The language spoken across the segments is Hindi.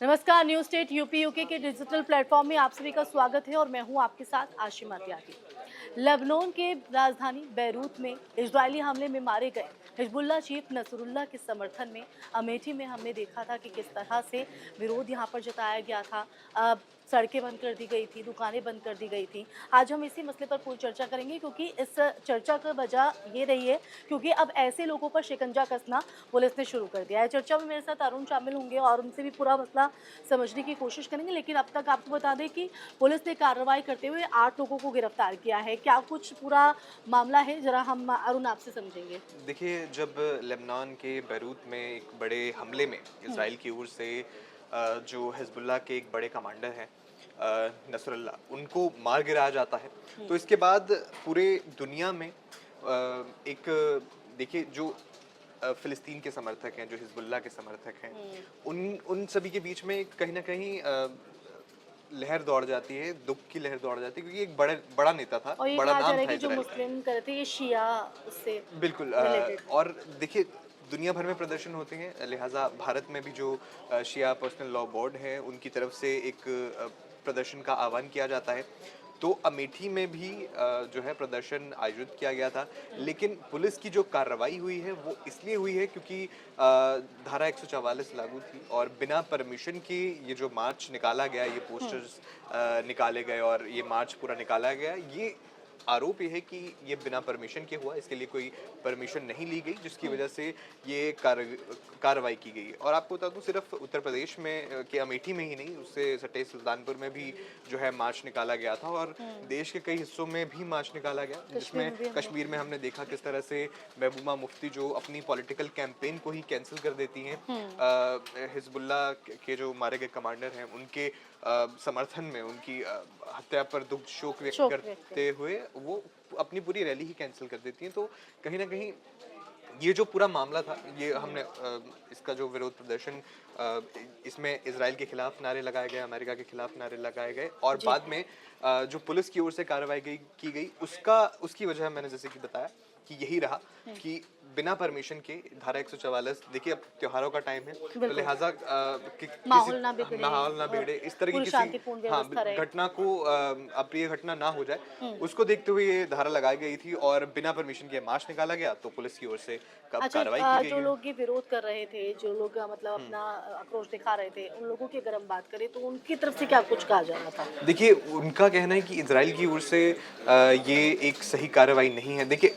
नमस्कार, न्यूज स्टेट यूपी यूके के डिजिटल प्लेटफॉर्म में आप सभी का स्वागत है और मैं हूं आपके साथ आशिमा त्यागी। लेबनान के राजधानी बैरूत में इजरायली हमले में मारे गए हिजबुल्लाह चीफ नसरुल्लाह के समर्थन में अमेठी में हमने देखा था कि किस तरह से विरोध यहां पर जताया गया था। सड़कें बंद कर दी गई थी, दुकानें बंद कर दी गई थी। आज हम इसी मसले पर पूरी चर्चा करेंगे क्योंकि इस चर्चा का वजह ये रही है क्योंकि अब ऐसे लोगों पर शिकंजा कसना पुलिस ने शुरू कर दिया है। चर्चा में मेरे साथ अरुण शामिल होंगे और उनसे भी पूरा मसला समझने की कोशिश करेंगे, लेकिन अब तक आपको बता दें कि पुलिस ने कार्रवाई करते हुए 8 लोगों को गिरफ्तार किया है। क्या कुछ पूरा मामला है, जरा हम अरुण आपसे समझेंगे। देखिए, जब लेबनान के बैरूत में एक बड़े हमले में इसराइल की ओर से जो हिजबुल्लाह के एक बड़े कमांडर हैं नसरुल्लाह, उनको मार गिराया जाता है, तो इसके बाद पूरे दुनिया में एक देखिए जो फ़िलिस्तीन के समर्थक हैं, जो हिजबुल्लाह के समर्थक हैं, उन सभी के बीच में कहीं न कहीं लहर दौड़ जाती है, दुःख की लहर दौड़ जाती है, क्योंकि एक बड़ा नेता था, और ये बड़ा कहा जा नाम रहा है था कि जो इज़राइल का। मुस्लिम करे थे ये शिया से बिल्कुल रिलेटेड। और देखिए दुनिया भर में प्रदर्शन होते हैं, लिहाजा भारत में भी जो शिया पर्सनल लॉ बोर्ड है उनकी तरफ से एक प्रदर्शन का आह्वान किया जाता है। तो अमेठी में भी जो है प्रदर्शन आयोजित किया गया था, लेकिन पुलिस की जो कार्रवाई हुई है वो इसलिए हुई है क्योंकि धारा 144 लागू थी और बिना परमिशन के ये जो मार्च निकाला गया, ये पोस्टर्स निकाले गए और ये मार्च पूरा निकाला गया, ये आरोप ये है कि ये बिना परमिशन के हुआ, इसके लिए कोई परमिशन नहीं ली गई, जिसकी वजह से ये कार्रवाई की गई। और आपको बता दूं, सिर्फ उत्तर प्रदेश में के अमेठी में ही नहीं, उससे सटे सुल्तानपुर में भी जो है मार्च निकाला गया था और देश के कई हिस्सों में भी मार्च निकाला गया, जिसमें कश्मीर में हमने देखा किस तरह से महबूबा मुफ्ती जो अपनी पॉलिटिकल कैंपेन को ही कैंसिल कर देती हैं, हिजबुल्लाह के जो मारे गए कमांडर हैं उनके समर्थन में उनकी हत्या पर दुख शोक व्यक्त करते हुए वो अपनी पूरी रैली ही कैंसिल कर देती हैं। तो कहीं ना कहीं ये जो पूरा मामला था, ये हमने इसका जो विरोध प्रदर्शन, इसमें इजराइल के खिलाफ नारे लगाए गए, अमेरिका के खिलाफ नारे लगाए गए और बाद में जो पुलिस की ओर से कार्रवाई की गई, उसकी वजह मैंने जैसे कि बताया कि यही रहा कि बिना परमिशन के धारा 144, देखिए अब त्योहारों का टाइम है तो लिहाजा माहौल ना बिगड़े, इस तरह की किसी व्यवस्था रहे। घटना को अप्रिय घटना ना हो जाए, उसको देखते हुए ये धारा लगाई गई थी और बिना परमिशन के मार्च निकाला गया, तो पुलिस की ओर से कार्रवाई की गई जो है। लोग ये विरोध कर रहे थे, जो लोग मतलब अपना आक्रोश दिखा रहे थे, उन लोगों की अगर हम बात करें तो उनकी तरफ से क्या कुछ कहा जा रहा था? देखिए, उनका कहना है कि इजराइल की ओर से ये एक सही कार्रवाई नहीं है। देखिए,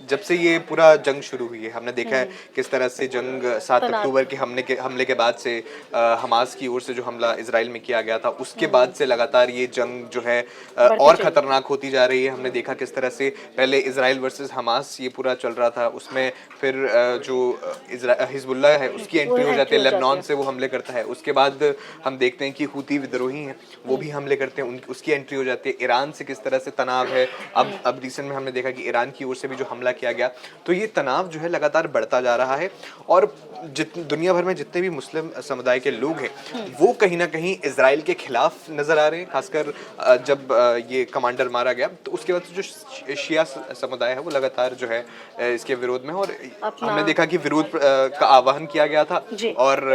जब से ये पूरा जंग शुरू हुई है, हमने देखा है किस तरह से जंग 7 अक्टूबर के हमले के बाद से हमास की ओर से जो हमला इजराइल में किया गया था, उसके बाद से लगातार ये जंग जो है और खतरनाक होती जा रही है। हमने देखा किस तरह से पहले इजराइल वर्सेस हमास ये पूरा चल रहा था, उसमें फिर जो हिजबुल्लाह है उसकी एंट्री हो जाती है, लेबनान से वो हमले करता है। उसके बाद हम देखते हैं कि हूती विद्रोही हैं, वो भी हमले करते हैं, उसकी एंट्री हो जाती है। ईरान से किस तरह से तनाव है, अब रिसेंट में हमने देखा कि ईरान की ओर से भी जो हमला किया गया, तो ये तनाव जो है लगातार बढ़ता जा रहा है और दुनिया भर में जितने भी मुस्लिम समुदाय के लोग हैं वो कहीं ना कहीं इजराइल के खिलाफ नजर आ रहे हैं। खासकर जब ये कमांडर मारा गया, तो उसके बाद जो शिया समुदाय है वो लगातार जो है इसके विरोध में, और हमने देखा कि विरोध का आह्वान किया गया था और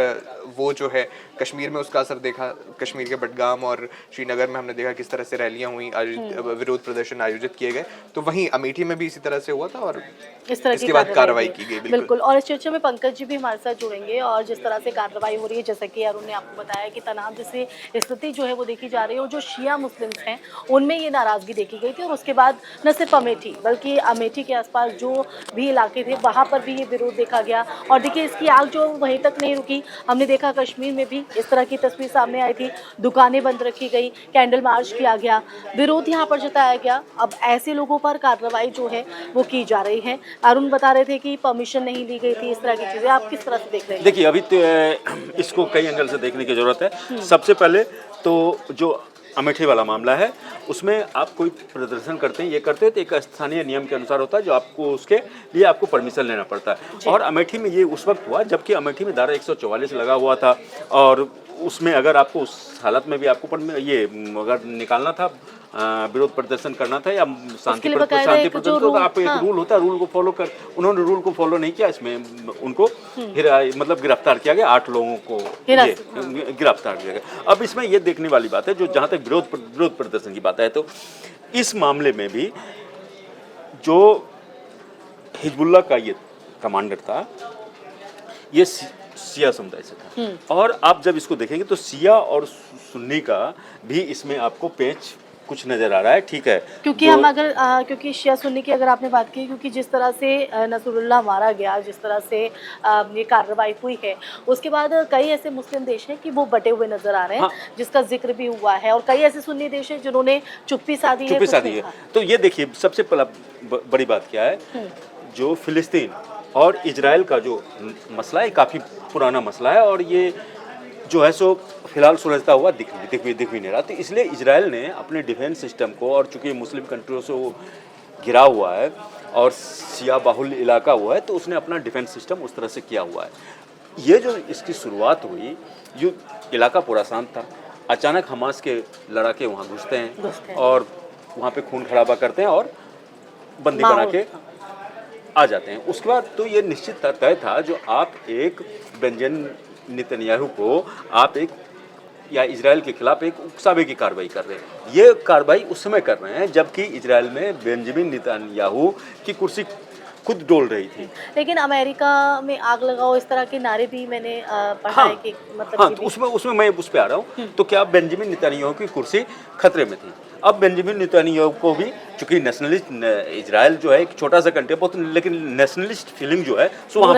वो जो है कश्मीर में उसका असर देखा। कश्मीर के बडगाम और श्रीनगर में हमने देखा किस तरह से रैलियां हुई, विरोध प्रदर्शन आयोजित किए गए, तो वहीं अमेठी में भी इसी तरह से हुआ था और इस तरह इसके बाद कार्रवाई की गई। बिल्कुल। और इस चर्चा में पंकज जी भी हमारे साथ जुड़ेंगे और जिस तरह से कार्रवाई हो रही है, जैसा कि अरुण ने आपको बताया कि तनाव जैसे स्थिति जो है वो देखी जा रही है और जो शिया मुस्लिम्स हैं उनमें ये नाराजगी देखी गई थी और उसके बाद न सिर्फ अमेठी बल्कि अमेठी के आसपास जो भी इलाके थे वहाँ पर भी ये विरोध देखा गया। और देखिए इसकी आग जो वहीं तक नहीं रुकी, हमने देखा कश्मीर में भी इस तरह की तस्वीर सामने आई थी, दुकानें बंद रखी गई, कैंडल मार्च किया गया, विरोध यहाँ पर जताया गया। अब ऐसे लोगों पर कार्रवाई जो है वो की जा रही है। अरुण बता रहे थे कि परमिशन नहीं ली गई थी, इस तरह की चीजें आप किस तरह से देख रहे हैं? देखिए, अभी तो इसको कई एंगल से देखने की जरूरत है। सबसे पहले तो जो अमेठी वाला मामला है, उसमें आप कोई प्रदर्शन करते हैं, ये करते हैं तो एक स्थानीय नियम के अनुसार होता है, जो आपको उसके लिए आपको परमिशन लेना पड़ता है। और अमेठी में ये उस वक्त हुआ जबकि अमेठी में धारा 144 लगा हुआ था और उसमें अगर आपको उस हालत में भी आपको ये अगर निकालना था, विरोध प्रदर्शन करना था या शांति लिए बकायदा एक प्रदर्शन, जो तो रूल, आप एक हाँ। रूल होता है, रूल को फॉलो कर, उन्होंने रूल को फॉलो नहीं किया, इसमें उनको फिर मतलब गिरफ्तार किया गया, 8 लोगों को गिरफ्तार किया गया। अब इसमें ये देखने वाली बात है, जो जहाँ तक विरोध प्रदर्शन की बात है, तो इस मामले में भी जो हिजबुल्लाह का ये कमांडर था, ये शिया समुदाय से था, और आप जब इसको देखेंगे तो शिया और सुन्नी का भी इसमें आपको पेच कुछ नजर आ रहा है, ठीक है। क्योंकि हम अगर क्योंकि शिया सुन्नी की अगर आपने बात की, क्योंकि जिस तरह से नसरुल्लाह मारा गया, जिस तरह से ये कार्रवाई हुई है, उसके बाद कई ऐसे मुस्लिम देश हैं कि वो बटे हुए नजर आ रहे हैं, हाँ। जिसका जिक्र भी हुआ है, और कई ऐसे सुन्नी देश हैं जिन्होंने चुप्पी साधी है, कुछ नहीं कहा। तो ये देखिए, सबसे पहला बड़ी बात क्या है, जो फिलिस्तीन और इजराइल का जो मसला है, काफ़ी पुराना मसला है, और ये जो है सो फिलहाल सुलझता हुआ दिख भी नहीं रहा। तो इसलिए इजराइल ने अपने डिफेंस सिस्टम को, और चूंकि मुस्लिम कंट्रियों से वो घिरा हुआ है और शिया बाहुल्य इलाका हुआ है, तो उसने अपना डिफेंस सिस्टम उस तरह से किया हुआ है। ये जो इसकी शुरुआत हुई, ये इलाका पूरा शांत था, अचानक हमास के लड़ाके वहाँ घुसते हैं और वहाँ पे खून खराबा करते हैं और बंदी बना के आ जाते हैं। उसके बाद तो ये निश्चित तय था, जो आप एक बेंजामिन नेतन्याहू को आप एक या इजराइल के खिलाफ एक उकसावे की कार्रवाई कर रहे हैं। ये कार्रवाई उस समय कर रहे हैं जबकि इजराइल में बेंजामिन नेतन्याहू की कुर्सी खुद डोल रही थी। लेकिन अमेरिका में आग लगाओ, इस तरह के नारे भी मैंने पढ़ा हाँ, है कि मतलब हाँ, तो उसमें मैं उस पे आ रहा हूँ। तो क्या बेंजामिन नेतन्याहू की कुर्सी खतरे में थी? अब बेंजामिन नेतन्याहू को भी, चूंकि नेशनलिस्ट, इजराइल जो है एक छोटा सा कंट्री बहुत, लेकिन नेशनलिस्ट फीलिंग जो है सो वहाँ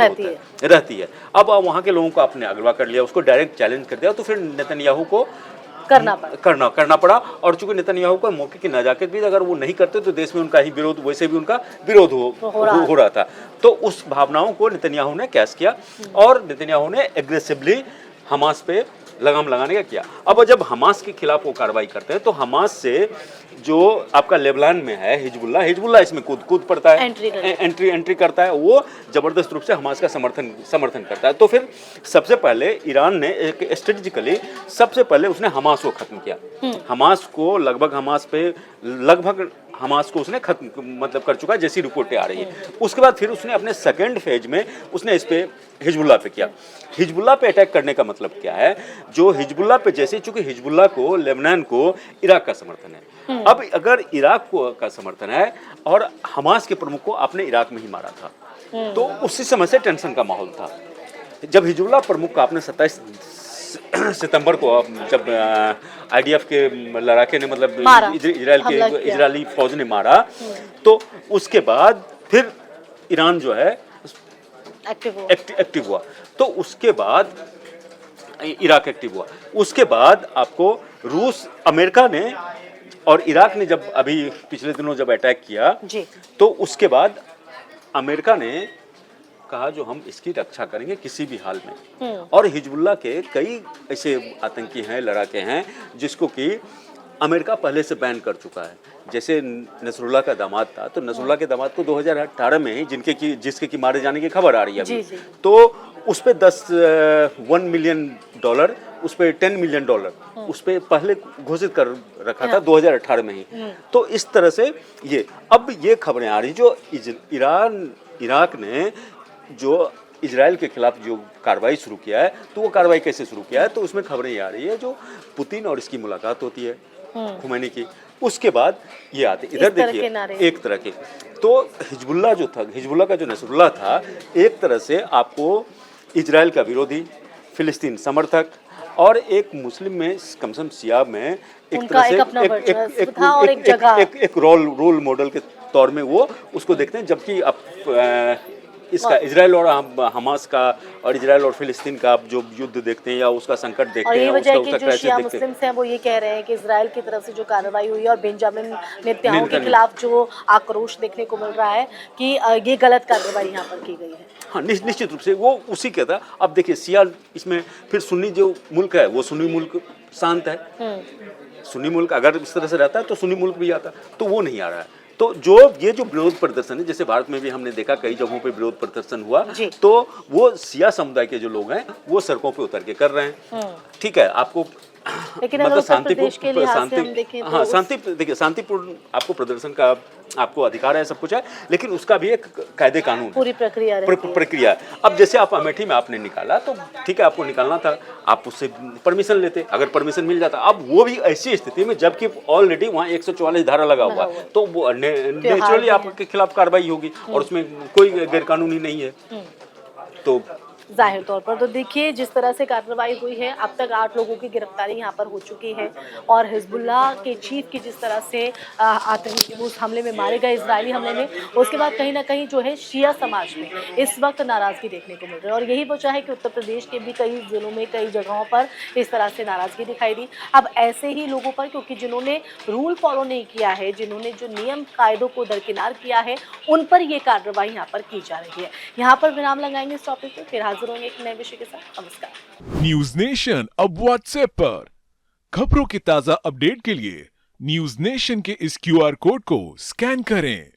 रहती है। अब वहाँ के लोगों को आपने अगवा कर लिया, उसको डायरेक्ट चैलेंज कर दिया, तो फिर नेतन्याहू को करना पड़ा। और चूंकि नेतन्याहू को मौके की नजाकत भी, अगर वो नहीं करते तो देश में उनका ही विरोध, वैसे भी उनका विरोध हो रहा था। तो उस भावनाओं को नेतन्याहू ने कैश किया और नेतन्याहू ने एग्रेसिवली हमास पे लगाम लगाने का किया। अब जब हमास के खिलाफ वो कार्रवाई करते हैं, तो हमास से जो आपका लेबनान में है हिजबुल्लाह इसमें कूद पड़ता है, एंट्री करता है, वो जबरदस्त रूप से हमास का समर्थन करता है। तो फिर सबसे पहले ईरान ने एक स्ट्रेटेजिकली सबसे पहले उसने हमास को खत्म किया। हमास को उसने खत्म मतलब कर चुका है, जैसी रिपोर्टें आ रही है। उसके बाद फिर उसने अपने सेकेंड फेज में उसने इस पे हिजबुल्लाह पे किया। हिजबुल्लाह पे अटैक करने का मतलब क्या है, जो हिजबुल्लाह पे, जैसे चूंकि हिजबुल्लाह को, लेबनान को इराक का समर्थन है, अब अगर इराक को का समर्थन है और हमास के प्रमुख को आपने इराक में ही मारा था, तो उसी समय से टेंशन का माहौल था। जब हिजबुल्लाह प्रमुख का आपने 27 सितंबर को, जब IDF के लड़ाके ने मतलब इजरायली फौज ने मारा, तो उसके बाद फिर ईरान जो है एक्टिव हुआ। तो उसके बाद इराक एक्टिव हुआ। उसके बाद आपको रूस, अमेरिका ने और इराक ने जब अभी पिछले दिनों जब अटैक किया जी, तो उसके बाद अमेरिका ने कहा जो हम इसकी रक्षा करेंगे किसी भी हाल में। और हिजबुल्लाह के कई ऐसे आतंकी हैं, लड़ाके हैं, जिसको कि अमेरिका पहले से बैन कर चुका है। जैसे नसरुल्लाह का दामाद था, तो नसरुल्लाह के दामाद को 2018 में ही जिसके की मारे जाने की खबर आ रही है अभी, तो उस पे 1 मिलियन डॉलर, उस पे $10 मिलियन उस पे पहले घोषित कर रखा था 2018 में ही। तो इस तरह से अब ये खबरें आ रही, जो इराक ने जो इजराइल के खिलाफ जो कार्रवाई शुरू किया है, तो वो कार्रवाई कैसे शुरू किया है, तो उसमें खबरें ये आ रही है, जो पुतिन और इसकी मुलाकात होती है खुमैनी की, उसके बाद ये आते इधर देखिए एक तरह के। तो हिजबुल्लाह जो था, हिजबुल्लाह का जो नसरुल्लाह था, एक तरह से आपको इजराइल का विरोधी, फिलिस्तीन समर्थक, और एक मुस्लिम में कम से कम शिया में एक तरह से एक रोल मॉडल के तौर में वो उसको देखते हैं। जबकि अब इसका इजराइल और हमास का और इजराइल और फिलिस्तीन का आप जो युद्ध देखते हैं या उसका संकट देखते हैं, उसका जो शिया मुस्लिम्स हैं वो ये कह रहे हैं कि इजराइल की तरफ से जो कार्रवाई हुई और बेंजामिन नेतन्याहू के खिलाफ जो आक्रोश देखने को मिल रहा है कि ये गलत कार्रवाई यहाँ पर की गई है। हाँ, निश्चित रूप से वो उसी के था। अब देखिए शिया, इसमें फिर सुन्नी जो मुल्क है, वो सुन्नी मुल्क शांत है। सुन्नी मुल्क अगर इस तरह से रहता है तो सुन्नी मुल्क भी आता, तो वो नहीं आ रहा है। तो जो ये जो विरोध प्रदर्शन है, जैसे भारत में भी हमने देखा कई जगहों पे विरोध प्रदर्शन हुआ, जी। तो वो शिया समुदाय के जो लोग हैं वो सड़कों पे उतर के कर रहे हैं। ठीक है, आपको लेकिन अगर उत्तर प्रदेश के लिहाज से हम देखें तो हाँ, देखिए शांतिपूर्ण आपको प्रदर्शन का आपको अधिकार है, सब कुछ है, लेकिन उसका भी एक कायदे कानून है, पूरी प्रक्रिया रहती है। प्रक्रिया। अब जैसे आप अमेठी में आपने निकाला तो ठीक है, आपको निकालना था, आप उससे परमिशन लेते, अगर परमिशन मिल जाता। अब वो भी ऐसी स्थिति में जबकि ऑलरेडी वहाँ 144 धारा लगा हुआ है, तो वो नेचुरली आपके खिलाफ कार्रवाई होगी और उसमें कोई गैरकानूनी नहीं है। तो जाहिर तौर पर तो देखिए जिस तरह से कार्रवाई हुई है, अब तक 8 लोगों की गिरफ्तारी यहाँ पर हो चुकी है और हिजबुल्लाह के चीफ की जिस तरह से आतंकी उस हमले में मारे गए, इजरायली हमले में, उसके बाद कहीं ना कहीं जो है शिया समाज में इस वक्त नाराजगी देखने को मिल रही है और यही वजह है कि उत्तर प्रदेश के भी कई जिलों में कई जगहों पर इस तरह से नाराजगी दिखाई दी। अब ऐसे ही लोगों पर, क्योंकि जिन्होंने रूल फॉलो नहीं किया है, जिन्होंने जो नियम कायदों को दरकिनार किया है, उन पर ये कार्रवाई यहाँ पर की जा रही है। यहाँ पर विराम लगाएंगे इस टॉपिक पे, फिर हाजिर होंगे एक नए विषय के साथ। नमस्कार। न्यूज नेशन अब व्हाट्सएप पर खबरों के ताजा अपडेट के लिए न्यूज नेशन के इस QR कोड को स्कैन करें।